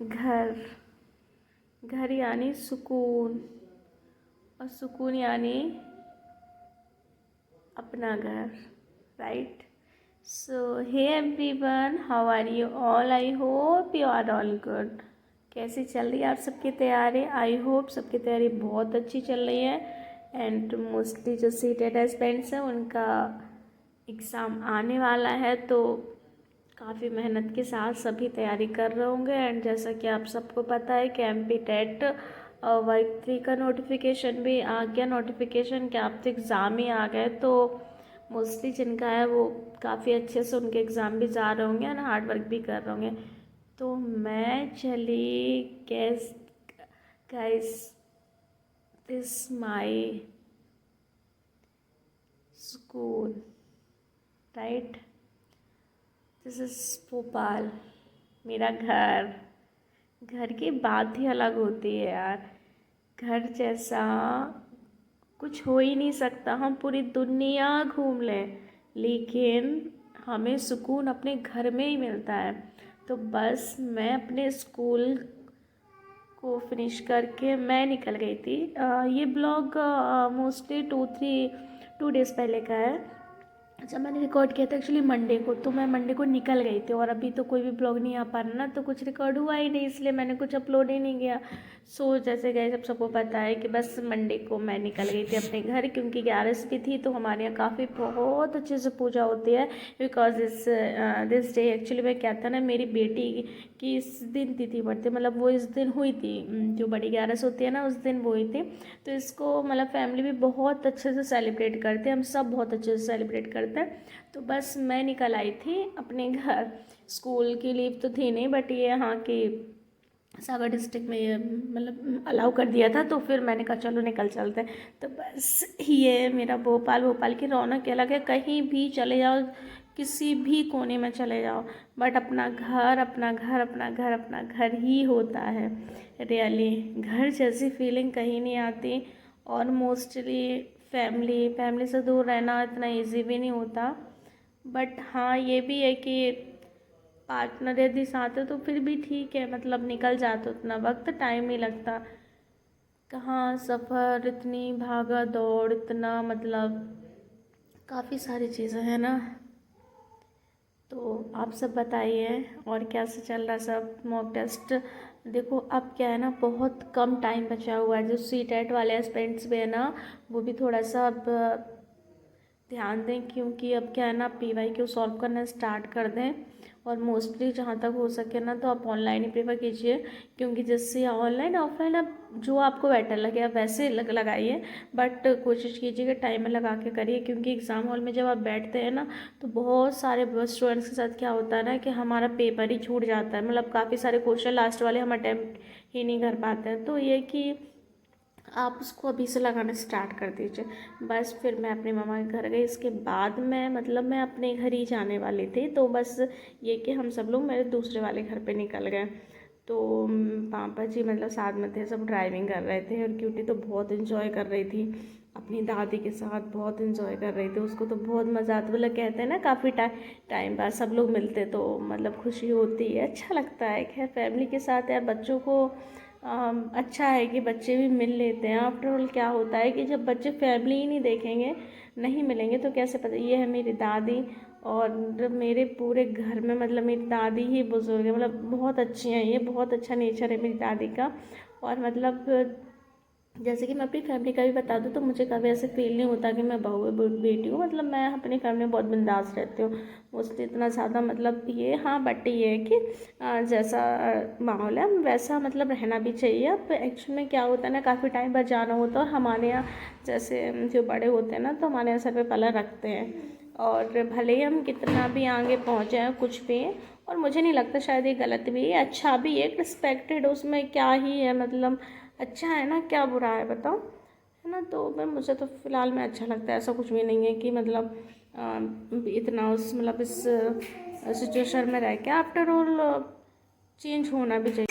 घर। घर यानी सुकून, और सुकून यानी अपना घर, right. So hey everyone, how are you all? I hope you are all good. कैसी चल रही है आप सबकी तैयारी? आई होप सबकी तैयारी बहुत अच्छी चल रही है। एंड मोस्टली जो सीटेड एस्पिरेंट्स हैं उनका एग्ज़ाम आने वाला है, तो काफ़ी मेहनत के साथ सभी तैयारी कर रहे होंगे। एंड जैसा कि आप सबको पता है कि एमपी टेट वर्ग 3 का नोटिफिकेशन भी आ गया। नोटिफिकेशन क्या, अब तो एग्ज़ाम ही आ गए, तो मोस्टली जिनका है वो काफ़ी अच्छे से उनके एग्ज़ाम भी जा रहे होंगे एंड हार्ड वर्क भी कर रहे होंगे। तो मैं चली gas guys, this my school, right. This is Bhopal, मेरा घर। घर की बात ही अलग होती है यार। घर जैसा कुछ हो ही नहीं सकता। हम पूरी दुनिया घूम लें, लेकिन हमें सुकून अपने घर में ही मिलता है। तो बस मैं अपने स्कूल को फिनिश करके मैं निकल गई थी। ये ब्लॉग मोस्टली 2 डेज़ पहले का है। जब मैंने रिकॉर्ड किया था एक्चुअली मंडे को, तो मैं मंडे को निकल गई थी और अभी तो कोई भी ब्लॉग नहीं आ पा रहा ना, तो कुछ रिकॉर्ड हुआ ही नहीं, इसलिए मैंने कुछ अपलोड ही नहीं किया। सो जैसे गए सब सबको पता है कि बस मंडे को मैं निकल गई थी अपने घर, क्योंकि 11 भी थी, तो हमारे यहाँ काफ़ी बहुत अच्छे से पूजा होती है। बिकॉज दिस डे एक्चुअली में क्या था ना, मेरी बेटी की इस दिन तिथि बढ़ती, मतलब वो इस दिन हुई थी, जो बड़ी 11 होती है ना उस दिन वो हुई थी। तो इसको मतलब फैमिली भी बहुत अच्छे से सेलिब्रेट करते हैं, हम सब बहुत अच्छे से सेलिब्रेट करते हैं। तो बस मैं निकल आई थी अपने घर। स्कूल की लीव तो थी नहीं, बट ये यहाँ की सागर डिस्ट्रिक्ट में ये मतलब अलाउ कर दिया था, तो फिर मैंने कहा चलो निकल चलते हैं। तो बस ये मेरा भोपाल, भोपाल की रौनक अलग है। कहीं भी चले जाओ, किसी भी कोने में चले जाओ, बट अपना घर, अपना घर, अपना घर, अपना घर ही होता है। रियली घर जैसी फीलिंग कहीं नहीं आती। और मोस्टली फैमिली से दूर रहना इतना इजी भी नहीं होता। बट हाँ, ये भी है कि पार्टनर यदि साथ है तो फिर भी ठीक है, मतलब निकल जाता, उतना वक्त टाइम नहीं लगता। कहाँ सफ़र, इतनी भागा दौड़, इतना मतलब काफ़ी सारी चीज़ें हैं ना। तो आप सब बताइए और क्या से चल रहा सब। मॉक टेस्ट देखो, अब क्या है ना, बहुत कम टाइम बचा हुआ है। जो सी टेट वाले एस्पिरेंट्स भी है ना, वो भी थोड़ा सा अब ध्यान दें, क्योंकि अब क्या है ना, PYQ सॉल्व करना स्टार्ट कर दें। और मोस्टली जहाँ तक हो सके ना, तो आप ऑनलाइन ही प्रेफर कीजिए, क्योंकि जिससे ऑनलाइन ऑफलाइन अब जो आपको बेटर लगे आप वैसे लगाइए। बट कोशिश कीजिए कि टाइमर लगा के करिए, क्योंकि एग्ज़ाम हॉल में जब आप बैठते हैं ना, तो बहुत सारे स्टूडेंट्स के साथ क्या होता है ना, कि हमारा पेपर ही छूट जाता है। मतलब काफ़ी सारे क्वेश्चन लास्ट वाले हम अटैम्प्ट ही नहीं कर पाते हैं। तो ये कि आप उसको अभी से लगाना स्टार्ट कर दीजिए। बस फिर मैं अपनी मम्मा के घर गई, इसके बाद मैं मतलब मैं अपने घर ही जाने वाली थी। तो बस ये कि हम सब लोग मेरे दूसरे वाले घर पे निकल गए। तो पापा जी मतलब साथ में थे, सब ड्राइविंग कर रहे थे, और क्यूटी तो बहुत इन्जॉय कर रही थी अपनी दादी के साथ, बहुत इन्जॉय कर रही थी। उसको तो बहुत मज़ा आता, मतलब कहते हैं ना काफ़ी टाइम बाद सब लोग मिलते तो मतलब खुशी होती है, अच्छा लगता है। खैर फैमिली के साथ या बच्चों को अच्छा है कि बच्चे भी मिल लेते हैं। आफ्टर ऑल क्या होता है कि जब बच्चे फैमिली ही नहीं देखेंगे, नहीं मिलेंगे, तो कैसे पता। ये है मेरी दादी, और मेरे पूरे घर में मतलब मेरी दादी ही बुजुर्ग है, मतलब बहुत अच्छी हैं ये, बहुत अच्छा नेचर है मेरी दादी का। और मतलब जैसे कि मैं अपनी फैमिली का भी बता दूँ, तो मुझे कभी ऐसे फील नहीं होता कि मैं बहू बेटी हूँ। मतलब मैं अपनी फैमिली में बहुत बिंदास रहती हूँ। मोस्टली इतना ज़्यादा मतलब ये, हाँ बट ये है कि जैसा माहौल है वैसा मतलब रहना भी चाहिए। अब एक्चुअल में क्या होता है ना, काफ़ी टाइम बाद जाना होता है, और हमारे यहाँ जैसे जो बड़े होते हैं ना, तो हमारे यहाँ सर पे पला रखते हैं। और भले ही हम कितना भी आगे पहुँच जाए कुछ भी, और मुझे नहीं लगता शायद ये गलत भी है, अच्छा भी है। रिस्पेक्टेड उसमें क्या ही है, मतलब अच्छा है ना, क्या बुरा है बताओ, है ना। तो मैं मुझे तो फ़िलहाल में अच्छा लगता है, ऐसा कुछ भी नहीं है कि मतलब इतना उस मतलब इस सिचुएशन में रह के आफ्टर ऑल चेंज होना भी चाहिए।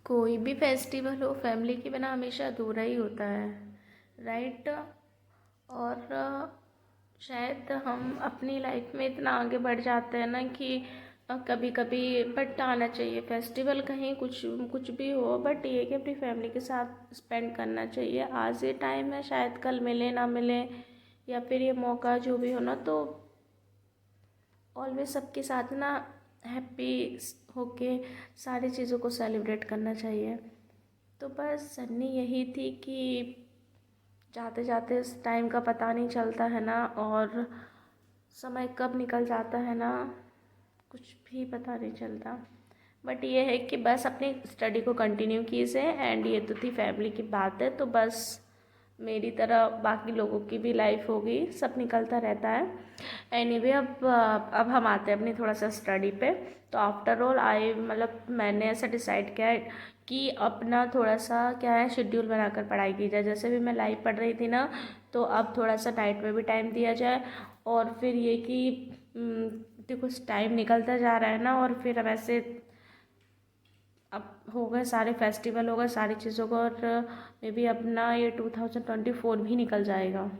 कोई भी फेस्टिवल हो फैमिली के बिना हमेशा अधूरा ही होता है, राइट। और शायद हम अपनी लाइफ में इतना आगे बढ़ जाते हैं ना कि कभी कभी बट आना चाहिए फेस्टिवल, कहीं कुछ कुछ भी हो, बट ये कि अपनी फैमिली के साथ स्पेंड करना चाहिए। आज ये टाइम है, शायद कल मिले ना मिले, या फिर ये मौका जो भी हो ना, तो ऑलवेज सबके साथ ना हैप्पी होके सारी चीज़ों को सेलिब्रेट करना चाहिए। तो बस सन्नी यही थी कि जाते जाते इस टाइम का पता नहीं चलता है ना, और समय कब निकल जाता है ना, कुछ भी पता नहीं चलता। बट ये है कि बस अपनी स्टडी को कंटिन्यू कीजिए, एंड ये तो थी फैमिली की बात है, तो बस मेरी तरह बाकी लोगों की भी लाइफ होगी, सब निकलता रहता है। एनीवे अब हम आते हैं अपनी थोड़ा सा स्टडी पे। तो आफ्टर ऑल मतलब मैंने ऐसा डिसाइड किया है कि अपना थोड़ा सा क्या है शेड्यूल बनाकर पढ़ाई की जाए। जैसे भी मैं लाइव पढ़ रही थी ना, तो अब थोड़ा सा नाइट में भी टाइम दिया जाए, और फिर ये कि देखो टाइम निकलता जा रहा है ना, और फिर अब ऐसे अब हो गए सारे फेस्टिवल, हो गए सारी चीज़ों को, और मे बी अपना ये 2024 भी निकल जाएगा,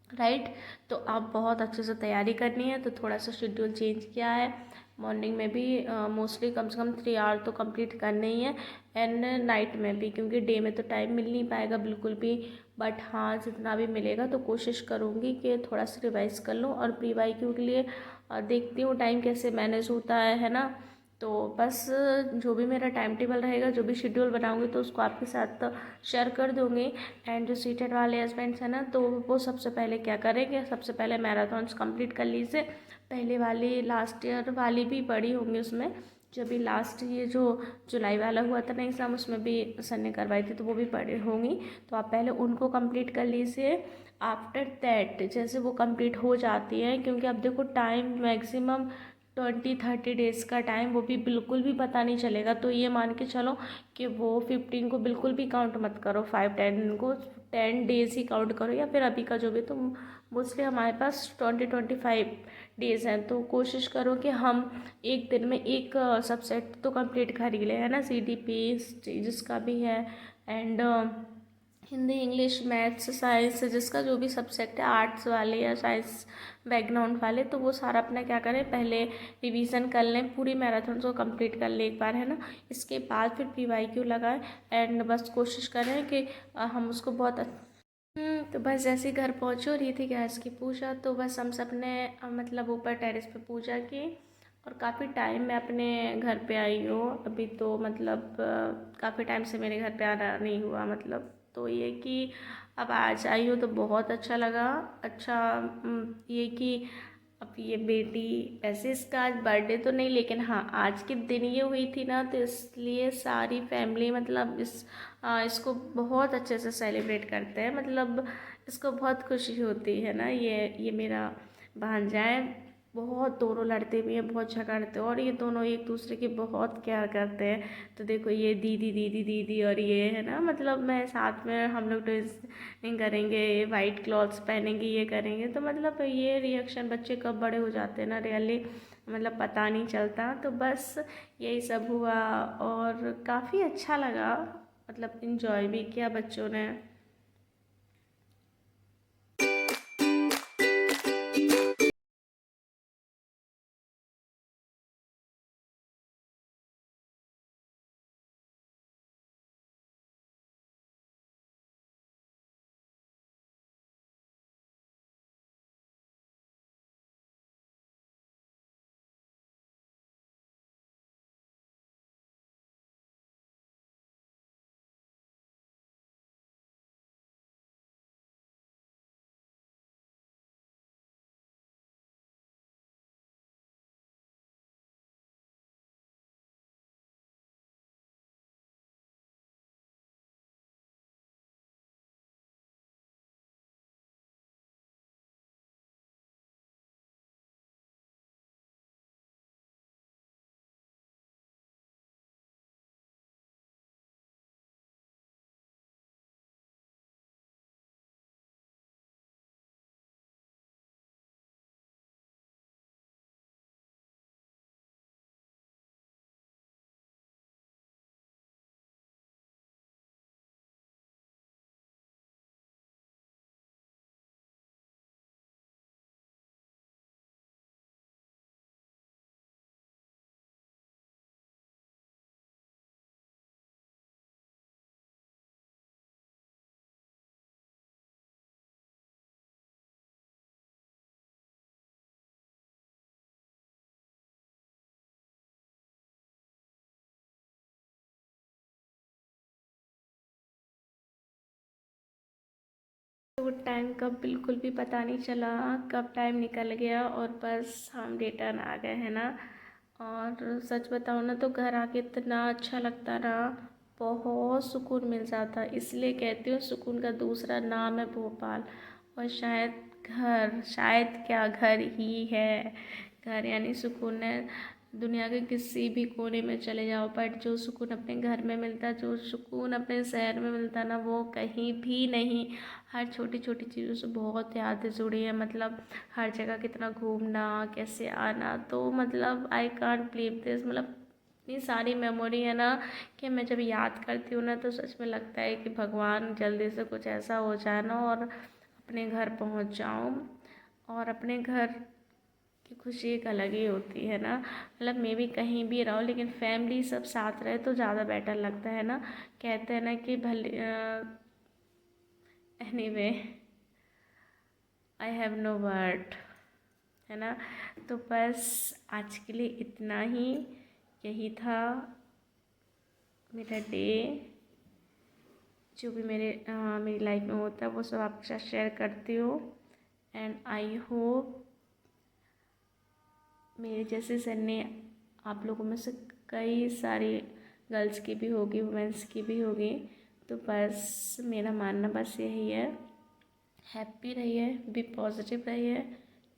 राइट। तो आप बहुत अच्छे से तैयारी करनी है, तो थोड़ा सा शेड्यूल चेंज किया है। मॉर्निंग में भी मोस्टली कम से कम 3 आवर तो कंप्लीट करने ही है, एंड नाइट में भी, क्योंकि डे में तो टाइम मिल नहीं पाएगा बिल्कुल भी। बट हाँ, जितना भी मिलेगा तो कोशिश करूँगी कि थोड़ा सा रिवाइज़ कर लूँ, और प्री वाई क्यू के लिए देखती हूँ टाइम कैसे मैनेज होता है ना। तो बस जो भी मेरा टाइम टेबल रहेगा, जो भी शेड्यूल बनाऊंगी, तो उसको आपके साथ शेयर कर दूंगी। एंड जो सीटेड वाले हस्बैंड्स हैं ना, तो वो सबसे पहले क्या करेंगे, सबसे पहले मैराथन्स कंप्लीट कर लीजिए। पहले वाली लास्ट ईयर वाली भी पढ़ी होंगी उसमें, जो अभी लास्ट ये जो जुलाई वाला हुआ था ना एग्ज़ाम, उसमें भी सर ने करवाई थी, तो वो भी पढ़ी होंगी। तो आप पहले उनको कंप्लीट कर लीजिए। आफ्टर दैट जैसे वो कंप्लीट हो जाती है, क्योंकि अब देखो टाइम मैक्सिमम 20-30 डेज़ का टाइम, वो भी बिल्कुल भी पता नहीं चलेगा। तो ये मान के चलो कि वो 15 को बिल्कुल भी काउंट मत करो, 5-10 को 10 डेज़ ही काउंट करो, या फिर अभी का जो भी। तो मोस्टली हमारे पास 20-25 डेज़ हैं, तो कोशिश करो कि हम एक दिन में एक सबसेट तो कंप्लीट कर ही लें, है ना। CDP जिसका भी है, and Hindi, English, maths, science, जिसका जो भी सब्जेक्ट है, आर्ट्स वाले या साइंस बैकग्राउंड वाले, तो वो सारा अपना क्या करें, पहले रिवीजन कर लें, पूरी मैराथन को कंप्लीट कर लें एक बार, है ना। इसके बाद फिर PYQ लगाएं, एंड बस कोशिश करें कि हम उसको बहुत तो बस जैसे ही घर पहुँची और ये थी गैस की पूजा, तो बस हम सब ने मतलब ऊपर टेरेस पे पूजा की, और काफ़ी टाइम मैं अपने घर पे आई हूँ अभी, तो मतलब काफ़ी टाइम से मेरे घर पे आना नहीं हुआ, मतलब तो ये कि अब आज आई हूँ तो बहुत अच्छा लगा। अच्छा ये कि अब ये बेटी, वैसे इसका आज बर्थडे तो नहीं, लेकिन हाँ आज के दिन ये हुई थी ना, तो इसलिए सारी फैमिली मतलब इसको बहुत अच्छे से सेलिब्रेट करते हैं, मतलब इसको बहुत खुशी होती है ना। ये मेरा भांजा है, बहुत दोनों लड़ते भी हैं, बहुत झगड़ते हैं, और ये दोनों एक दूसरे की बहुत केयर करते हैं। तो देखो ये दीदी दीदी दीदी, और ये है ना, मतलब मैं साथ में हम लोग ड्रेसिंग करेंगे, वाइट क्लॉथ्स पहनेंगे, ये करेंगे, तो मतलब ये रिएक्शन बच्चे कब बड़े हो जाते हैं ना, रियली मतलब पता नहीं चलता। तो बस यही सब हुआ, और काफ़ी अच्छा लगा, मतलब इन्जॉय भी किया बच्चों ने। वो टाइम कब बिल्कुल भी पता नहीं चला, कब टाइम निकल गया और बस हम रिटर्न आ गए हैं ना। और सच बताऊँ ना तो घर आके इतना अच्छा लगता रहा, बहुत सुकून मिल जाता। इसलिए कहती हूँ सुकून का दूसरा नाम है भोपाल। और शायद क्या घर ही है। घर यानी सुकून है। दुनिया के किसी भी कोने में चले जाओ, बट जो सुकून अपने घर में मिलता है, जो सुकून अपने शहर में मिलता है ना, वो कहीं भी नहीं। हर छोटी छोटी चीज़ों से बहुत यादें जुड़ी है, मतलब हर जगह कितना घूमना, कैसे आना, तो मतलब आई कांट बिलीव दिस, मतलब इतनी सारी मेमोरी है ना कि मैं जब याद करती हूँ ना तो सच में लगता है कि भगवान जल्दी से कुछ ऐसा हो जाए ना और अपने घर पहुँच जाऊँ। और अपने घर की खुशी एक अलग ही होती है ना, मतलब मैं भी कहीं भी रहूँ लेकिन फैमिली सब साथ रहे तो ज़्यादा बेटर लगता है ना। कहते हैं ना कि भले anyway I have no word, है ना। तो बस आज के लिए इतना ही, यही था मेरा डे। जो भी मेरी लाइफ में होता है वो सब आपके साथ शेयर करती हूँ। एंड आई होप मेरे जैसे जर्नी आप लोगों में से कई सारी गर्ल्स की भी होगी, वुमेंस की भी होगी। तो बस मेरा मानना बस यही है, हैप्पी रहिए, बी पॉजिटिव रहिए,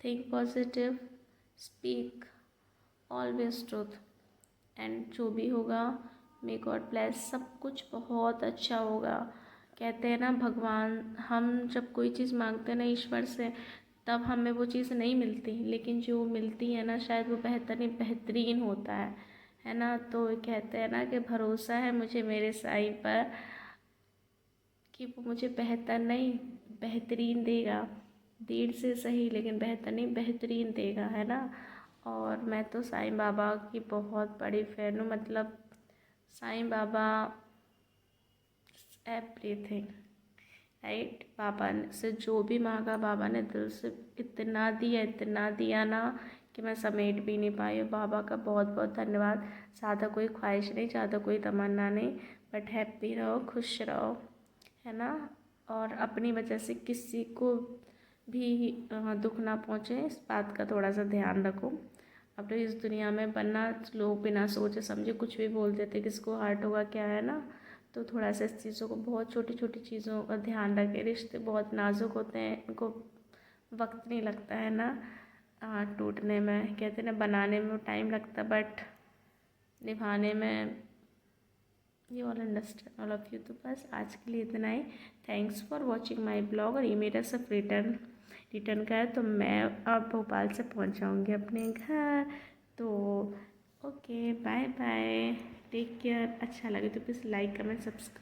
think positive, speak always truth. And जो भी होगा मे गॉड ब्लेस, सब कुछ बहुत अच्छा होगा। कहते हैं ना भगवान, हम जब कोई चीज़ मांगते हैं ना ईश्वर से तब हमें वो चीज़ नहीं मिलती, लेकिन जो मिलती है ना शायद वो बेहतरीन होता है ना। तो कहते हैं ना कि भरोसा है मुझे मेरे साईं पर कि वो मुझे बेहतर नहीं बेहतरीन देगा। देर से सही लेकिन बेहतर नहीं बेहतरीन देगा, है ना। और मैं तो साईं बाबा की बहुत बड़ी फ़ैन हूँ, मतलब साईं बाबा एवरीथिंग, राइट। बाबा से जो भी मांगा बाबा ने दिल से इतना दिया ना कि मैं समेट भी नहीं पाई। बाबा का बहुत बहुत धन्यवाद। ज़्यादा कोई ख्वाहिश नहीं, ज़्यादा कोई तमन्ना नहीं, बट हैप्पी रहो, खुश रहो, है ना। और अपनी वजह से किसी को भी दुख ना पहुँचे, इस बात का थोड़ा सा ध्यान रखो। अब तो इस दुनिया में वरना लोग बिना सोचे समझे कुछ भी बोल देते, किसको हर्ट होगा क्या, है ना। तो थोड़ा सा इस चीज़ों को, बहुत छोटी छोटी चीज़ों का ध्यान रखें। रिश्ते बहुत नाजुक होते हैं, इनको वक्त नहीं लगता है ना टूटने में। कहते हैं ना बनाने में टाइम लगता, बट निभाने में you all understand, all of you. तो बस आज के लिए इतना ही। Thanks for watching my blog. और ये मेरा सब रिटर्न का है, तो मैं अब भोपाल से पहुंच जाऊंगी अपने घर। तो okay, bye bye, take care. अच्छा लगे तो प्लीज़ लाइक कमेंट सब्सक्राइब।